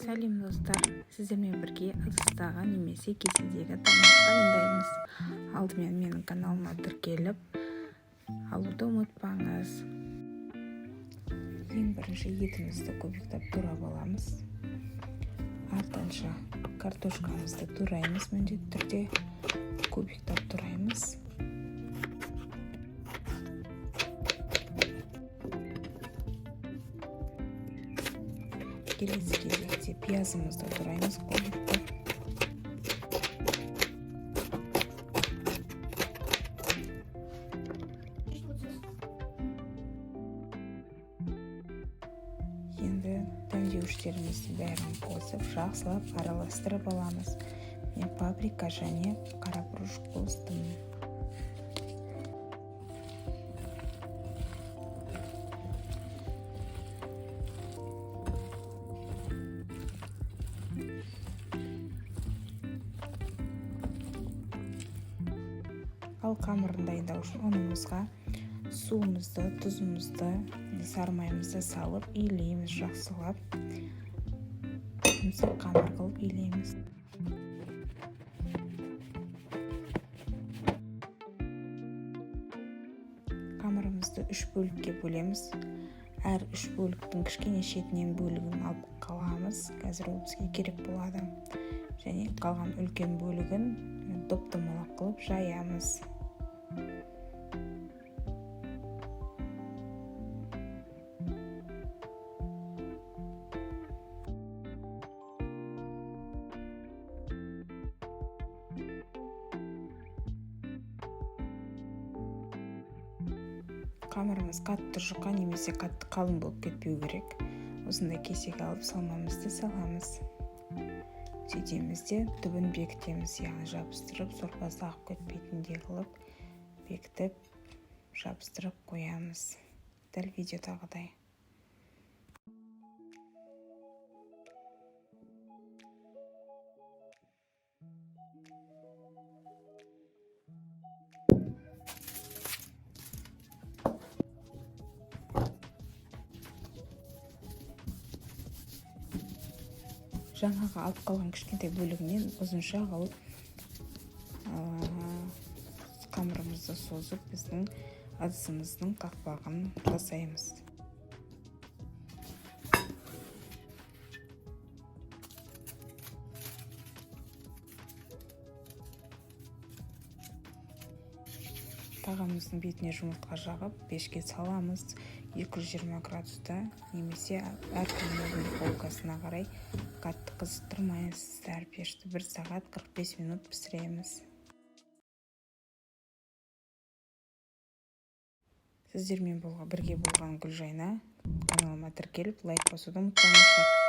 Сәлем достар, сіздермен бірге ыдыстағы немесе кеседегі тамақ дайындаймыз. Алдымен менің каналыма тіркеліп алуды ұмытпаңыз. Ең бірінші етімізді кубиктап турап аламыз. Артынша картошкамызды тураймыз, міндетті түрде кубиктап тураймыз. Келесі кезекте пиязымызды тураймыз кубиктап. Енді дәмдеуіштерімізді бәрін қосып, жақсылап араластырып аламыз. Мен паприка және қарабұрыш қостым. Ал қамырын дайындау үшін ұнымызға суымызды, тұзымызды, сары майымызды салып илейміз, жақсылап. Мысық қамыр қылып илейміз. Қамырымызды 3 бөлікке бөлеміз. Әр 3 бөліктің кішкене шетінен бөлігін алып қаламыз. Қазір ол бізге керек болады. Және қалған үлкен бөлігін доп-домалақ қылып жаямыз. Қамырымыз қатты жұқа немесе қатты қалың болып кетпеу керек. Осындай кесеге алып салмамызды саламыз. Сөйтеміз де түбін бекітеміз, яғни жабыстырып, сорпасы ағып кетпейтіндей қылып бекітіп, жабыстырып қоямыз. Дәл видеодағыдай. Жаңағы алып қалған кішкентай бөлігінен ұзынша қылып қамырымызды созып, біздің ыдысымыздың қақпағын жасаймыз. Тағамымыздың бетіне жұмыртқа жағып, пешке саламыз. 220 градуста немесе әркімнің духовкасына қарай қатты қыздырмайыз. Пешті 1 сағат 45 минут пісіреміз. Сіздермен бірге болған Гүлжайна. Каналыма тіркеліп, лайк басуды ұмытпаңыздар.